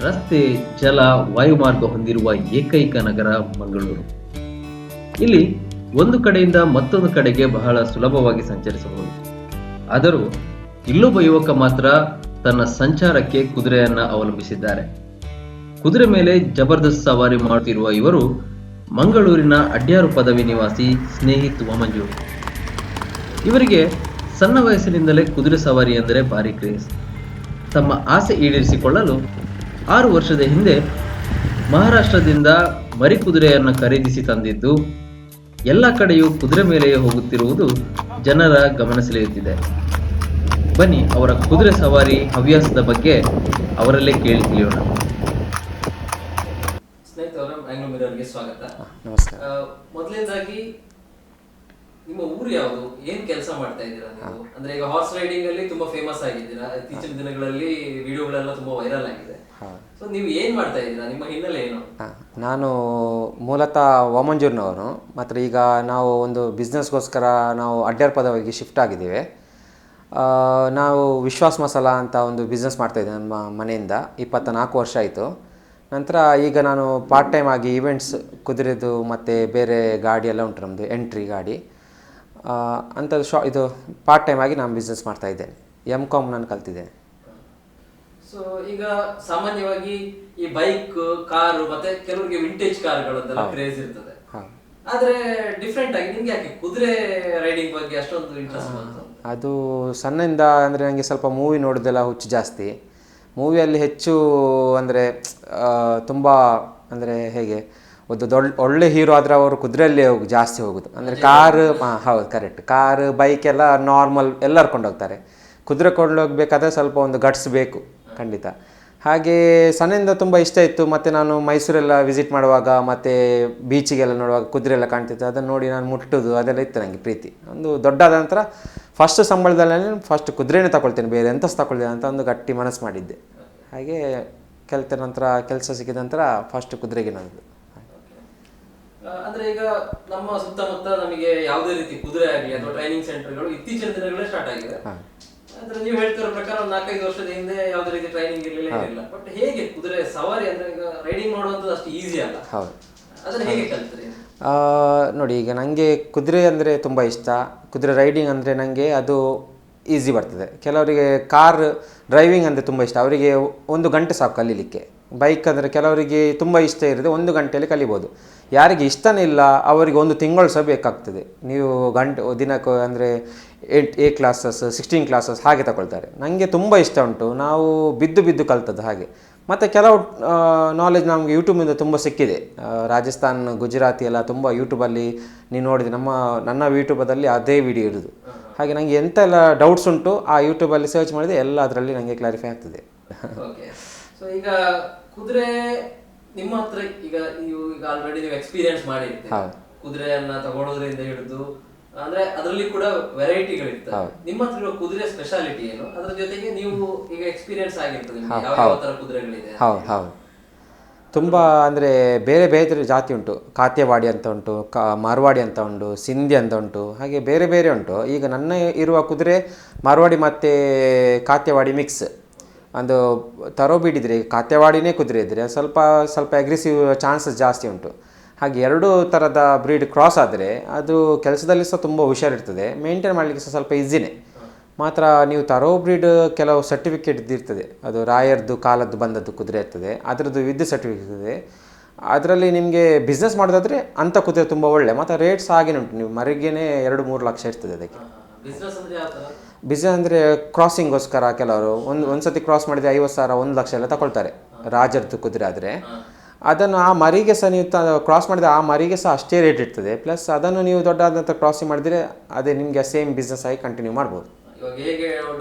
ರಸ್ತೆ, ಜಲ, ವಾಯುಮಾರ್ಗ ಹೊಂದಿರುವ ಏಕೈಕ ನಗರ ಮಂಗಳೂರು. ಇಲ್ಲಿ ಒಂದು ಕಡೆಯಿಂದ ಮತ್ತೊಂದು ಕಡೆಗೆ ಬಹಳ ಸುಲಭವಾಗಿ ಸಂಚರಿಸಬಹುದು. ಆದರೂ ಇಲ್ಲೊಬ್ಬ ಯುವಕ ಮಾತ್ರ ತನ್ನ ಸಂಚಾರಕ್ಕೆ ಕುದುರೆಯನ್ನ ಅವಲಂಬಿಸಿದ್ದಾರೆ. ಕುದುರೆ ಮೇಲೆ ಜಬರ್ದಸ್ತ್ ಸವಾರಿ ಮಾಡುತ್ತಿರುವ ಇವರು ಮಂಗಳೂರಿನ ಅಡ್ಯಾರು ಪದವಿ ನಿವಾಸಿ ಸ್ನೇಹಿತ್ ವಮಂಜೂರು. ಇವರಿಗೆ ಸಣ್ಣ ವಯಸ್ಸಿನಿಂದಲೇ ಕುದುರೆ ಸವಾರಿ ಎಂದರೆ ಭಾರಿ ಕ್ರೇಜ್. ತಮ್ಮ ಆಸೆ ಈಡೇರಿಸಿಕೊಳ್ಳಲು 6 ವರ್ಷದ ಹಿಂದೆ ಮಹಾರಾಷ್ಟ್ರದಿಂದ ಮರಿ ಕುದುರೆಯನ್ನು ಖರೀದಿಸಿ ತಂದಿದ್ದು, ಎಲ್ಲ ಕಡೆಯೂ ಕುದುರೆ ಮೇಲೆಯೇ ಹೋಗುತ್ತಿರುವುದು ಜನರ ಗಮನ ಸೆಳೆಯುತ್ತಿದೆ. ಬನ್ನಿ ಅವರ ಕುದುರೆ ಸವಾರಿ ಹವ್ಯಾಸದ ಬಗ್ಗೆ ಅವರಲ್ಲೇ ಕೇಳಿ ತಿಳಿಯೋಣ. ಸ್ನೇಹಿತರೆ, ಮ್ಯಾಂಗ್ಳೂರ್ ಮಿರರ್ಗೆ ಸ್ವಾಗತ. ನಮಸ್ಕಾರ. ಮೊದಲನೇದಾಗಿ ನಿಮ್ಮ ಊರು ಯಾವುದು, ಏನ್ ಕೆಲಸ ಮಾಡ್ತಾ ಇದ್ದೀರಾ ನೀವು? ಅಂದ್ರೆ ಈಗ ಹಾರ್ಸ್ ರೈಡಿಂಗ್ ಅಲ್ಲಿ ತುಂಬಾ ಫೇಮಸ್ ಆಗಿದ್ದೀರಾ, ಇತ್ತೀಚಿನ ದಿನಗಳಲ್ಲಿ ವಿಡಿಯೋಗಳೆಲ್ಲ ತುಂಬಾ ವೈರಲ್ ಆಗಿದೆ. ಸೊ ನೀವು ಏನ್ ಮಾಡ್ತಾ ಇದ್ದೀರಾ, ನಿಮ್ಮ ಹಿನ್ನೆಲೆ ಏನು? ನಾನು ಮೂಲತಃ ವಾಮಂಜೂರಿನವನು. ಮಾತ್ರ ಈಗ ನಾವು ಒಂದು ಬಿಸ್ನೆಸ್ಗೋಸ್ಕರ ನಾವು ಅಡ್ಯಾರ್ ಪದವಿಗೆ ಶಿಫ್ಟ್ ಆಗಿದ್ದೇವೆ. ನಾವು ವಿಶ್ವಾಸ್ ಮಸಾಲ ಅಂತ ಒಂದು ಬಿಸ್ನೆಸ್ ಮಾಡ್ತಾಯಿದ್ದೆ ನಮ್ಮ ಮನೆಯಿಂದ. 24 ವರ್ಷ ಆಯಿತು. ನಂತರ ಈಗ ನಾನು ಪಾರ್ಟ್ ಟೈಮ್ ಆಗಿ ಈವೆಂಟ್ಸ್, ಕುದುರೆದು ಮತ್ತು ಬೇರೆ ಗಾಡಿ ಎಲ್ಲ ಉಂಟು, ನಮ್ಮದು ಎಂಟ್ರಿ ಗಾಡಿ ಅಂಥದ್ದು ಇದು ಪಾರ್ಟ್ ಟೈಮ್ ಆಗಿ ನಾನು ಬಿಸ್ನೆಸ್ ಮಾಡ್ತಾಯಿದ್ದೇನೆ. M.Com ನಾನು ಕಲ್ತಿದ್ದೇನೆ. ಸೊ ಈಗ ಸಾಮಾನ್ಯವಾಗಿ ಈ ಬೈಕ್, ಕಾರು ಮತ್ತೆ ಕೆಲವರಿಗೆ ವಿಂಟೇಜ್ ಕಾರ್ಗಳಂತೆಲ್ಲ ಕ್ರೇಜ್ ಇರ್ತದೆ. ಆದ್ರೆ ಡಿಫ್ರೆಂಟ್ ಆಗಿ ನಿಮ್ಗೆ ಯಾಕೆ ಕುದುರೆ ರೈಡಿಂಗ್ ಬಗ್ಗೆ ಅಷ್ಟೊಂದು ಇಂಟ್ರೆಸ್ಟ್ ಬಂತು? ಅದು ಸಣ್ಣಿಂದ ಅಂದರೆ ನನಗೆ ಸ್ವಲ್ಪ ಮೂವಿ ನೋಡೋದೆಲ್ಲ ಹುಚ್ಚು ಜಾಸ್ತಿ. ಮೂವಿಯಲ್ಲಿ ಹೆಚ್ಚು ಅಂದರೆ ತುಂಬ ಅಂದರೆ ಹೇಗೆ ಒಂದು ಒಳ್ಳೆ ಹೀರೋ ಆದರೆ ಅವರು ಕುದುರೆಯಲ್ಲೇ ಜಾಸ್ತಿ ಹೋಗೋದು. ಅಂದರೆ ಕಾರು, ಹೌದು ಕರೆಕ್ಟ್, ಕಾರು ಬೈಕ್ ಎಲ್ಲ ನಾರ್ಮಲ್ ಎಲ್ಲರೂ ಕೊಂಡೋಗ್ತಾರೆ. ಕುದುರೆ ಕೊಂಡೋಗ್ಬೇಕಾದ್ರೆ ಸ್ವಲ್ಪ ಒಂದು ಗಟ್ಸ್ ಬೇಕು ಖಂಡಿತ. ಹಾಗೆ ಸಣ್ಣಿಂದ ತುಂಬ ಇಷ್ಟ ಇತ್ತು. ಮತ್ತು ನಾನು ಮೈಸೂರೆಲ್ಲ ವಿಸಿಟ್ ಮಾಡುವಾಗ ಮತ್ತು ಬೀಚಿಗೆಲ್ಲ ನೋಡುವಾಗ ಕುದುರೆ ಎಲ್ಲ ಕಾಣ್ತಿತ್ತು. ಅದನ್ನು ನೋಡಿ ನಾನು ಮುಟ್ಟೋದು ಅದೆಲ್ಲ ಇತ್ತು ನನಗೆ ಪ್ರೀತಿ. ಒಂದು ದೊಡ್ಡಾದ ನಂತರ ಫಸ್ಟ್ ಸಂಬಳದಲ್ಲಿ ಫಸ್ಟ್ ಕುದುರೆನೇ ತಗೊಳ್ತೇನೆ, ಬೇರೆ ಎಂತ ತಗೊಳ್ತೇನೆ ಅಂತ ಒಂದು ಗಟ್ಟಿ ಮನಸ್ಸು ಮಾಡಿದ್ದೆ. ಹಾಗೆ ಕೆಲಸ ಸಿಕ್ಕಿದ ನಂತರ ಫಸ್ಟ್ ಕುದುರೆಗೆ ನಂದು. ಅಂದ್ರೆ ಈಗ ನಮ್ಮ ಸುತ್ತಮುತ್ತ ನಮಗೆ ಯಾವುದೇ ರೀತಿ ಕುದುರೆ ಆಗಲಿ ಅಥವಾ ಟ್ರೈನಿಂಗ್ ಸೆಂಟರ್ಗಳು ಇತ್ತೀಚಿನ ದಿನಗಳೇ ಸ್ಟಾರ್ಟ್ ಆಗಿದೆ. ಅಂದ್ರೆ ನೀವು ಹೇಳ್ತಿರೋ ಪ್ರಕಾರ ಒಂದು 4-5 ವರ್ಷದ ಹಿಂದೆ ಯಾವುದೇ ರೀತಿ ಟ್ರೈನಿಂಗ್ ಇರಲಿಲ್ಲ. ಬಟ್ ಹೇಗೆ ಕುದುರೆ ಸವಾರಿ ಅಂದ್ರೆ ಈಗ ರೈಡಿಂಗ್ ಮಾಡುವಂಥದ್ದು ಅಷ್ಟು ಈಸಿ ಅಲ್ಲ. ಹೌದು. ಅದನ್ನ ಹೇಗೆ ಕಲ್ತ್ರಿ? ನೋಡಿ, ಈಗ ನನಗೆ ಕುದುರೆ ಅಂದರೆ ತುಂಬ ಇಷ್ಟ. ಕುದುರೆ ರೈಡಿಂಗ್ ಅಂದರೆ ನನಗೆ ಅದು ಈಸಿ ಬರ್ತದೆ. ಕೆಲವರಿಗೆ ಕಾರ್ ಡ್ರೈವಿಂಗ್ ಅಂದರೆ ತುಂಬ ಇಷ್ಟ, ಅವರಿಗೆ 1 ಗಂಟೆ ಸಾಕು ಕಲೀಲಿಕ್ಕೆ. ಬೈಕ್ ಅಂದರೆ ಕೆಲವರಿಗೆ ತುಂಬ ಇಷ್ಟ ಇರುತ್ತೆ, 1 ಗಂಟೆಯಲ್ಲಿ ಕಲಿಬೋದು. ಯಾರಿಗೆ ಇಷ್ಟನೇ ಇಲ್ಲ ಅವರಿಗೆ 1 ತಿಂಗಳು ಸಹ ಬೇಕಾಗ್ತದೆ. ನೀವು ದಿನಕ್ಕೆ ಅಂದರೆ 8 ಕ್ಲಾಸಸ್ 16 ಕ್ಲಾಸಸ್ ಹಾಗೆ ತಗೊಳ್ತಾರೆ. ನನಗೆ ತುಂಬ ಇಷ್ಟ ಉಂಟು. ನಾವು ಬಿದ್ದು ಕಲ್ತದ್ದು ಹಾಗೆ. ಮತ್ತು ಕೆಲವು ನಾಲೆಜ್ ನಮಗೆ ಯೂಟ್ಯೂಬಿಂದ ತುಂಬ ಸಿಕ್ಕಿದೆ. ರಾಜಸ್ಥಾನ್, ಗುಜರಾತಿ ಎಲ್ಲ ತುಂಬ ಯೂಟ್ಯೂಬಲ್ಲಿ ನೀವು ನೋಡಿದೆ. ನನ್ನ ಯೂಟ್ಯೂಬಲ್ಲಿ ಅದೇ ವಿಡಿಯೋ ಇರೋದು. ಹಾಗೆ ನನಗೆ ಎಂತೆಲ್ಲ ಡೌಟ್ಸ್ ಉಂಟು ಆ ಯೂಟ್ಯೂಬಲ್ಲಿ ಸರ್ಚ್ ಮಾಡಿದೆ, ಎಲ್ಲ ಅದರಲ್ಲಿ ನನಗೆ ಕ್ಲಾರಿಫೈ ಆಗ್ತದೆ. ಸೊ ಈಗ ಕುದುರೆ ನಿಮ್ಮ ಹತ್ರ ಈಗ ಆಲ್ರೆಡಿ ನೀವು ಎಕ್ಸ್ಪೀರಿಯನ್ಸ್ ಮಾಡಿರ್ತೀರಿ. ಕುದುರೆಯನ್ನ ತಗೊಳ್ಳೋದ್ರಿಂದ ಹಿಡಿದು ಅಂದ್ರೆ ಅದರಲ್ಲಿ ಕೂಡ ವೆರೈಟಿಗಳಿರ್ತವೆ. ನಿಮ್ಮ ಹತ್ರ ಇರೋ ಕುದುರೆ ಸ್ಪೆಷಾಲಿಟಿ ಏನು? ಅದರ ಜೊತೆಗೆ ನೀವು ಈಗ ಎಕ್ಸ್ಪೀರಿಯನ್ಸ್ ಆಗಿರ್ತದೆ, ಯಾವ ತರ ಕುದುರೆಗಳಿದೆ? ಹೌದು, ತುಂಬ ಅಂದರೆ ಬೇರೆ ಬೇರೆ ಜಾತಿ ಉಂಟು. ಕಾತ್ಯವಾಡಿ ಅಂತ ಉಂಟು, ಮಾರ್ವಾಡಿ ಅಂತ ಉಂಟು, ಸಿಂಧಿ ಅಂತ ಉಂಟು, ಹಾಗೆ ಬೇರೆ ಬೇರೆ ಉಂಟು. ಈಗ ನನ್ನ ಇರುವ ಕುದುರೆ ಮಾರ್ವಾಡಿ ಮತ್ತು ಕಾತ್ಯವಾಡಿ ಮಿಕ್ಸ್. ಒಂದು ತರೋಬಿಡಿದ್ರೆ ಕಾತ್ಯವಾಡಿನೇ ಕುದುರೆ ಇದ್ದರೆ ಸ್ವಲ್ಪ ಅಗ್ರೆಸಿವ್ ಚಾನ್ಸಸ್ ಜಾಸ್ತಿ ಉಂಟು. ಹಾಗೆ 2 ಥರದ ಬ್ರೀಡ್ ಕ್ರಾಸ್ ಆದರೆ ಅದು ಕೆಲಸದಲ್ಲಿ ಸಹ ತುಂಬ ಹುಷಾರಿರ್ತದೆ, ಮೇಂಟೈನ್ ಮಾಡಲಿಕ್ಕೆ ಸಹ ಸ್ವಲ್ಪ ಈಸಿನೇ. ಮಾತ್ರ ನೀವು ತರೋ ಬ್ರೀಡ್ ಕೆಲವು ಸರ್ಟಿಫಿಕೇಟ್ ಇರ್ತದೆ, ಅದು ರಾಯರ್ದು ಕಾಲದ್ದು ಬಂದದ್ದು ಕುದುರೆ ಇರ್ತದೆ, ಅದರದ್ದು ವಿದ್ಯುತ್ ಸರ್ಟಿಫಿಕೇಟ್ ಇರ್ತದೆ. ಅದರಲ್ಲಿ ನಿಮಗೆ ಬಿಸ್ನೆಸ್ ಮಾಡೋದಾದರೆ ಅಂಥ ಕುದುರೆ ತುಂಬ ಒಳ್ಳೆ. ಮತ್ತು ರೇಟ್ಸ್ ಹಾಗೇನೆ ಉಂಟು, ನೀವು ಮರಿಗೇನೆ 2-3 ಲಕ್ಷ ಇರ್ತದೆ ಅದಕ್ಕೆ. ಬಿಸ್ನೆಸ್ ಅಂದರೆ ಕ್ರಾಸಿಂಗೋಸ್ಕರ ಕೆಲವರು ಒಂದು ಸತಿ ಕ್ರಾಸ್ ಮಾಡಿದರೆ 50,000 1 ಲಕ್ಷ ಎಲ್ಲ ತಗೊಳ್ತಾರೆ. ರಾಜರದ್ದು ಕುದುರೆ ಆದರೆ ಅದನ್ನು ಆ ಮರಿಗೆ ಸಹ ನೀವು ಕ್ರಾಸ್ ಮಾಡಿದರೆ ಆ ಮರಿಗೆ ಸಹ ಅಷ್ಟೇ ರೇಟ್ ಇರ್ತದೆ. ಪ್ಲಸ್ ಅದನ್ನು ನೀವು ದೊಡ್ಡಾದಂಥ ಕ್ರಾಸಿಂಗ್ ಮಾಡಿದರೆ ಅದೇ ನಿಮಗೆ ಸೇಮ್ ಬಿಸ್ನೆಸ್ ಆಗಿ ಕಂಟಿನ್ಯೂ ಮಾಡ್ಬೋದು.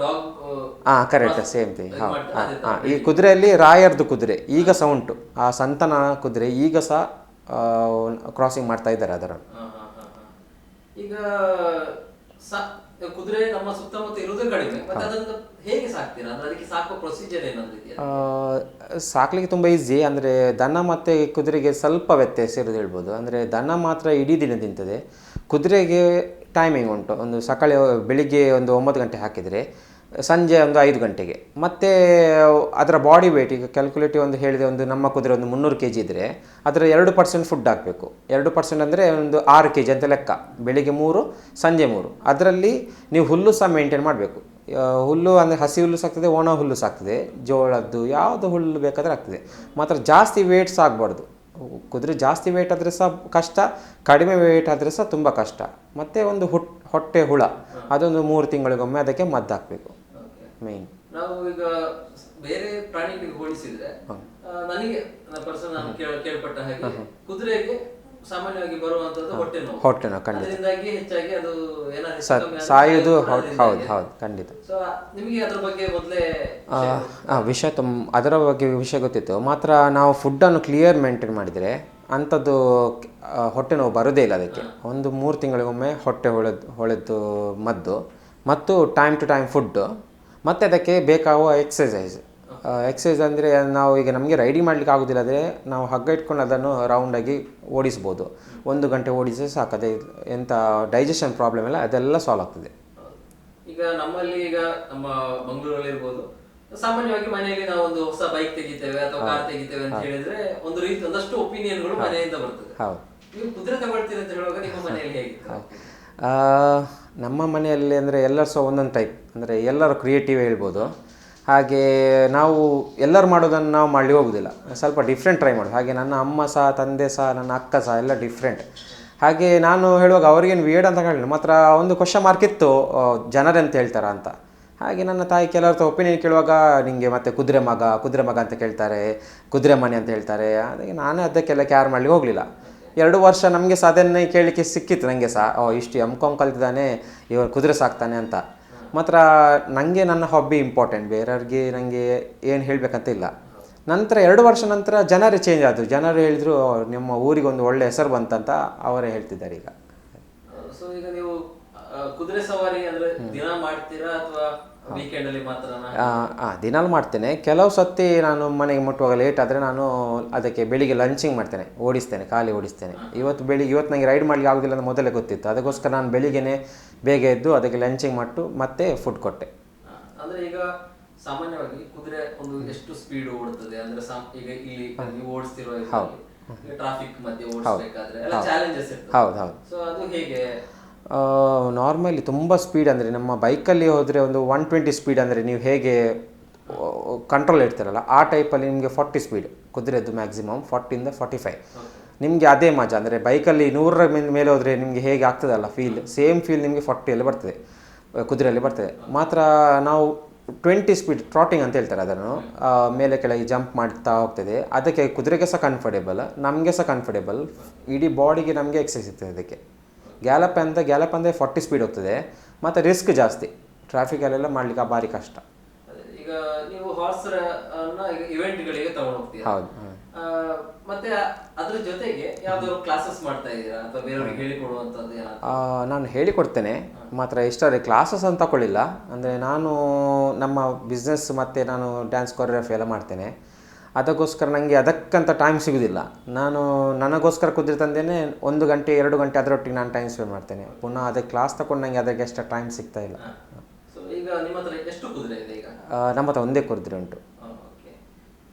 Correct, same thing. ಈ ಕುದುರೆಯಲ್ಲಿ ರಾಯರ್ದು ಕುದುರೆ ಈಗ ಸಹ ಉಂಟು, ಆ ಸಂತನ ಕುದುರೆ ಈಗ ಸಹ ಕ್ರಾಸಿಂಗ್ ಮಾಡ್ತಾ ಇದ್ದಾರೆ ಅದರನ್ನು. ಈಗ ಕುದುರೆ ನಮ್ಮ ಸುತ್ತಮುತ್ತ ಇರುವುದು ಕಡಿಮೆ, ಮತ್ತೆ ಅದನ್ನು ಹೇಗೆ ಸಾಕ್ತೀರಾ? ಅಂದ್ರೆ ಅದಕ್ಕೆ ಸಾಕುವ ಪ್ರೊಸೀಜರ್ ಏನಾದ್ರು ಇದೆಯಾ? ಸಾಕ್ಲಿಕ್ಕೆ ತುಂಬ ಈಸಿ. ಅಂದರೆ ದನ ಮತ್ತು ಕುದುರೆಗೆ ಸ್ವಲ್ಪ ವ್ಯತ್ಯಾಸ ಇರೋದು ಹೇಳ್ಬೋದು. ಅಂದರೆ ದನ ಮಾತ್ರ ಇಡೀ ದಿನ ತಿಂತದೆ, ಕುದುರೆಗೆ ಟೈಮಿಂಗ್ ಉಂಟು. ಒಂದು ಬೆಳಿಗ್ಗೆ 9 ಗಂಟೆ ಹಾಕಿದರೆ ಸಂಜೆ ಒಂದು 5 ಗಂಟೆಗೆ. ಮತ್ತು ಅದರ ಬಾಡಿ ವೇಟ್ ಈಗ ಕ್ಯಾಲ್ಕುಲೇಟಿವ್ ಒಂದು ಹೇಳಿದೆ, ಒಂದು ನಮ್ಮ ಕುದುರೆ ಒಂದು 300 kg ಇದ್ದರೆ ಅದರ 2% ಫುಡ್ ಹಾಕಬೇಕು. 2% ಅಂದರೆ ಒಂದು 6 kg ಅಂತ ಲೆಕ್ಕ. ಬೆಳಿಗ್ಗೆ 3, ಸಂಜೆ 3. ಅದರಲ್ಲಿ ನೀವು ಹುಲ್ಲು ಸಹ ಮೇಂಟೈನ್ ಮಾಡಬೇಕು. ಹುಲ್ಲು ಅಂದರೆ ಹಸಿ ಹುಲ್ಲು ಸಾಕ್ತದೆ, ಒಣ ಹುಲ್ಲು ಸಾಕ್ತದೆ, ಜೋಳದ್ದು ಯಾವುದು ಹುಲ್ಲು ಬೇಕಾದರೆ ಆಗ್ತದೆ. ಮಾತ್ರ ಜಾಸ್ತಿ ವೇಟ್ಸ್ ಆಗಬಾರ್ದು. ಕುದುರೆ ಜಾಸ್ತಿ ವೇಟ್ ಆದರೆ ಸಹ ಕಷ್ಟ, ಕಡಿಮೆ ವೇಟ್ ಆದರೆ ಸಹ ತುಂಬ ಕಷ್ಟ. ಮತ್ತು ಒಂದು ಹೊಟ್ಟೆ ಹುಳ ಅದೊಂದು 3 ತಿಂಗಳಿಗೊಮ್ಮೆ ಅದಕ್ಕೆ ಮದ್ದು ಹಾಕಬೇಕು ಮೇಯ್ನ್. ನಾವು ಈಗ ಬೇರೆ ಪ್ರಾಣಿಗಳಿಗೆ ಹೋಲಿಸಿದ್ರೆ ನನಗೆ ಪರ್ಸನ್ ನಾನು ಕೇಳ್ಪಟ್ಟ ಹಾಗೆ ಕುದುರೆಗೆ ಸಾಮಾನ್ಯವಾಗಿ ಬರುವಂತದ್ದು ಹೊಟ್ಟೆ ನೋವು. ಖಂಡಿತ ಅದರಿಂದಾಗಿ ಹೆಚ್ಚಾಗಿ ಅದು ಸಾಯೋದು. ಹೌದು ಖಂಡಿತ. ಸೊ ನಿಮಗೆ ಅದ್ರ ಬಗ್ಗೆ ಮೊದಲೇ ವಿಷಯ ಅದರ ಬಗ್ಗೆ ವಿಷಯ ಗೊತ್ತಿತ್ತು. ಮಾತ್ರ ನಾವು ಫುಡ್ಡನ್ನು ಕ್ಲಿಯರ್ ಮೇಂಟೈನ್ ಮಾಡಿದರೆ ಅಂಥದ್ದು ಹೊಟ್ಟೆ ನೋವು ಬರೋದೇ ಇಲ್ಲ ಅದಕ್ಕೆ. ಒಂದು 3 ತಿಂಗಳಿಗೊಮ್ಮೆ ಹೊಟ್ಟೆ ಹೊಳೆದು ಮದ್ದು ಮತ್ತು ಟೈಮ್ ಟು ಟೈಮ್ ಫುಡ್ಡು, ಮತ್ತು ಅದಕ್ಕೆ ಬೇಕಾಗುವ ಎಕ್ಸಸೈಸ್ ಅಂದರೆ ನಾವು ಈಗ ನಮಗೆ ರೈಡಿಂಗ್ ಮಾಡಲಿಕ್ಕೆ ಆಗೋದಿಲ್ಲ ಅಂದರೆ ನಾವು ಹಗ್ಗ ಇಟ್ಕೊಂಡು ಅದನ್ನು ರೌಂಡಾಗಿ ಓಡಿಸ್ಬೋದು. 1 ಗಂಟೆ ಓಡಿಸಿದ್ರೆ ಸಾಕದೆ ಎಂಥ ಡೈಜೆಷನ್ ಪ್ರಾಬ್ಲಮ್ ಇಲ್ಲ ಅದೆಲ್ಲ ಸಾಲ್ವ್ ಆಗ್ತದೆ. ಈಗ ನಮ್ಮಲ್ಲಿ ಈಗ ನಮ್ಮ ಮಂಗಳೂರಲ್ಲಿ ಇರ್ಬೋದು, ಸಾಮಾನ್ಯವಾಗಿ ಮನೆಯಲ್ಲಿ ನಾವು ಒಂದು ಹೊಸ ಬೈಕ್ ತೆಗಿತೇವೆ ಅಥವಾ ಕಾರ್ ತೆಗಿತೇವೆ ಅಂತ ಹೇಳಿದ್ರೆ ಒಂದು ರೀತಿ ಒಂದಷ್ಟು ಒಪಿನಿಯನ್ಗಳು ಮನೆಯಿಂದ ಬರ್ತದೆ. ನೀವು ಕುದುರೆ ತಗೊಳ್ತೀರಿ ಅಂತ ಹೇಳುವಾಗ ನಿಮ್ಮ ಮನೆಯಲ್ಲಿ ಹೇಗಿತ್ತು? ನಮ್ಮ ಮನೆಯಲ್ಲಿ ಅಂದರೆ ಎಲ್ಲರೂ ಸಹ ಒಂದೊಂದು ಟೈಪ್, ಅಂದರೆ ಎಲ್ಲರೂ ಕ್ರಿಯೇಟಿವ್ ಹೇಳ್ಬೋದು. ಹಾಗೆ ನಾವು ಎಲ್ಲರೂ ಮಾಡೋದನ್ನು ನಾವು ಮಾಡಲಿ ಹೋಗೋದಿಲ್ಲ, ಸ್ವಲ್ಪ ಡಿಫ್ರೆಂಟ್ ಟ್ರೈ ಮಾಡೋದು. ಹಾಗೆ ನನ್ನ ಅಮ್ಮ ಸಹ, ತಂದೆ ಸಹ, ನನ್ನ ಅಕ್ಕ ಸಹ ಎಲ್ಲ ಡಿಫ್ರೆಂಟ್. ಹಾಗೆ ನಾನು ಹೇಳುವಾಗ ಅವ್ರಿಗೇನು ವೇಡ್ ಅಂತ ಹೇಳಿಲ್ಲ, ಮಾತ್ರ ಒಂದು ಕ್ವಶನ್ ಮಾರ್ಕ್ ಇತ್ತು ಜನರೆಂತ ಹೇಳ್ತಾರ ಅಂತ. ಹಾಗೆ ನನ್ನ ತಾಯಿ ಕೆಲವ್ರ ಒಪಿನಿಯನ್ ಕೇಳುವಾಗ ನಿಮಗೆ ಮತ್ತೆ ಕುದುರೆ ಮಗ ಅಂತ ಕೇಳ್ತಾರೆ, ಕುದುರೆ ಮನೆ ಅಂತ ಹೇಳ್ತಾರೆ. ಅದಕ್ಕೆ ನಾನೇ ಅದಕ್ಕೆಲ್ಲ ಕೇರ್ ಮಾಡಲಿಕ್ಕೆ ಹೋಗಲಿಲ್ಲ. 2 ವರ್ಷ ನಮಗೆ ಸಹ ಅದನ್ನೇ ಕೇಳಲಿಕ್ಕೆ ಸಿಕ್ಕಿತ್ತು. ನನಗೆ ಸಹ ಇಷ್ಟು M.Com ಕಲ್ತಿದ್ದಾನೆ, ಇವರು ಕುದುರೆ ಸಾಕ್ತಾನೆ ಅಂತ. ಮಾತ್ರ ನನಗೆ ನನ್ನ ಹಾಬಿ ಇಂಪಾರ್ಟೆಂಟ್, ಬೇರೆಯವ್ರಿಗೆ ನನಗೆ ಏನು ಹೇಳಬೇಕಂತ ಇಲ್ಲ. ನಂತರ 2 ವರ್ಷ ನಂತರ ಜನರೇ ಚೇಂಜ್ ಆದರು. ಜನರು ಹೇಳಿದರು ನಿಮ್ಮ ಊರಿಗೆ ಒಂದು ಒಳ್ಳೆ ಹೆಸರು ಬಂತಂತ ಅವರೇ ಹೇಳ್ತಿದ್ದಾರೆ ಈಗ. ಸೊ ಈಗ ನೀವು ಕುದುರೆ ಸವಾರಿ ಅಂದರೆ ದಿನ ಮಾಡ್ತೀರಾ ಅಥವಾ ವೀಕೆಂಡ್ ಅಲ್ಲಿ ಮಾತ್ರ? ದಿನಾಲು ಮಾಡ್ತೇನೆ. ಕೆಲವು ಸತಿ ನಾನು ಮನೆಗೆ ಮುಟ್ಟುವಾಗ ಲೇಟ್ ಆದರೆ ನಾನು ಅದಕ್ಕೆ ಬೆಳಿಗ್ಗೆ ಲಂಚಿಂಗ್ ಮಾಡ್ತೇನೆ, ಖಾಲಿ ಓಡಿಸ್ತೇನೆ. ಇವತ್ತು ನನಗೆ ರೈಡ್ ಮಾಡಲಿಕ್ಕೆ ಆಗೋದಿಲ್ಲ ಅಂತ ಮೊದಲೇ ಗೊತ್ತಿತ್ತು. ಅದಕ್ಕೋಸ್ಕರ ನಾನು ಬೆಳಿಗ್ಗೆನೇ ಬೇಗ ಎದ್ದು ಅದಕ್ಕೆ ಲಂಚಿಂಗ್ ಮಾಡಿ ಮತ್ತೆ ಫುಡ್ ಕೊಟ್ಟೆ. ಅಂದರೆ ಈಗ ಸಾಮಾನ್ಯವಾಗಿ ಕುದುರೆ ಒಂದು ಎಷ್ಟು ಸ್ಪೀಡ್ ಓಡುತ್ತದೆ ಅಂದರೆ ಈಗ ಇಲ್ಲಿ ನೀವು ಓಡಿಸ್ತಿರೋ ಟ್ರಾಫಿಕ್ ಮಧ್ಯೆ ಓಡಿಸಬೇಕಾದ್ರೆ ಎಲ್ಲ ಚಾಲೆಂಜಸ್ ಇರ್ತದೆ. ಹೌದು. ಸೊ ಅದು ಹೇಗೆ? ನಾರ್ಮಲಿ ತುಂಬ ಸ್ಪೀಡ್ ಅಂದರೆ ನಮ್ಮ ಬೈಕಲ್ಲಿ ಹೋದರೆ ಒಂದು 120 ಸ್ಪೀಡ್ ಅಂದರೆ ನೀವು ಹೇಗೆ ಕಂಟ್ರೋಲ್ ಇಡ್ತೀರಲ್ಲ ಆ ಟೈಪಲ್ಲಿ ನಿಮಗೆ 40 ಸ್ಪೀಡ್ ಕುದುರೆದು ಮ್ಯಾಕ್ಸಿಮಮ್ 40ಇಂದ 45. ನಿಮಗೆ ಅದೇ ಮಜಾ. ಅಂದರೆ ಬೈಕಲ್ಲಿ 100ರ ಮೇಲೆ ಹೋದರೆ ನಿಮಗೆ ಹೇಗೆ ಆಗ್ತದಲ್ಲ ಸೇಮ್ ಫೀಲ್ ನಿಮಗೆ 40ಯಲ್ಲಿ ಬರ್ತದೆ, ಕುದುರೆಯಲ್ಲಿ ಬರ್ತದೆ. ಮಾತ್ರ ನಾವು 20 ಸ್ಪೀಡ್ ಟ್ರಾಟಿಂಗ್ ಅಂತ ಹೇಳ್ತಾರೆ, ಅದನ್ನು ಮೇಲೆ ಕೆಳಗೆ ಜಂಪ್ ಮಾಡ್ತಾ ಹೋಗ್ತದೆ. ಅದಕ್ಕೆ ಕುದುರೆಗೆ ಸಹ ಕಂಫರ್ಟೇಬಲ್, ನಮಗೆ ಸಹ ಕಂಫರ್ಟೇಬಲ್, ಇಡೀ ಬಾಡಿಗೆ ನಮಗೆ ಎಕ್ಸಸೈಸ್ ಇರ್ತದೆ ಅದಕ್ಕೆ. ಗ್ಯಾಲಪ್ ಅಂದರೆ 40 ಸ್ಪೀಡ್ ಹೋಗ್ತದೆ, ಮತ್ತು ರಿಸ್ಕ್ ಜಾಸ್ತಿ, ಟ್ರಾಫಿಕಲ್ಲೆಲ್ಲ ಮಾಡಲಿಕ್ಕೆ ಭಾರಿ ಕಷ್ಟ. ಈಗ ನೀವು ಹಾರ್ಸ್ ಇವೆಂಟ್ಗಳಿಗೆ ತಗೊಂಡು ಹೋಗ್ತೀರಾ? ಹೌದು. ಮತ್ತೆ ಅದ್ರ ಜೊತೆಗೆ ಯಾವ್ದಾದ್ರು ಕ್ಲಾಸಸ್ ಮಾಡ್ತಾ ಇದ್ದೀರಾ ಅಥವಾ ಬೇರೆಯವ್ರಿಗೆ ಹೇಳಿಕೊಡುವಂಥದ್ದು? ನಾನು ಹೇಳಿಕೊಡ್ತೇನೆ, ಮಾತ್ರ ಇಷ್ಟರೇ ಕ್ಲಾಸಸ್ ಅಂತ ತಗೊಳ್ಳಿಲ್ಲ. ಅಂದರೆ ನಾನು ನಮ್ಮ ಬಿಸ್ನೆಸ್ ಮತ್ತು ನಾನು ಡ್ಯಾನ್ಸ್ ಕೊರಿಯೋಗ್ರಫಿ ಎಲ್ಲ ಮಾಡ್ತೇನೆ. ಅದಕ್ಕೋಸ್ಕರ ನನಗೆ ಅದಕ್ಕಂತ ಟೈಮ್ ಸಿಗೋದಿಲ್ಲ. ನಾನು ನನಗೋಸ್ಕರ ಕುದುರೆ ತಂದೇನೆ 1 ಗಂಟೆ 2 ಗಂಟೆ ಅದರೊಟ್ಟಿಗೆ ನಾನು ಟೈಮ್ ಸ್ಪೆಂಡ್ ಮಾಡ್ತೇನೆ. ಪುನಃ ಅದಕ್ಕೆ ಕ್ಲಾಸ್ ತಗೊಂಡು ನನಗೆ ಅದಕ್ಕೆ ಅಷ್ಟು ಟೈಮ್ ಸಿಗ್ತಾ ಇಲ್ಲ. ಈಗ ನಿಮ್ಮ ಹತ್ರ ಎಷ್ಟು ಕುದುರೆ ಇದೆ ಈಗ? ನಮ್ಮ ಹತ್ರ ಒಂದೇ ಕುದುರೆ ಉಂಟು.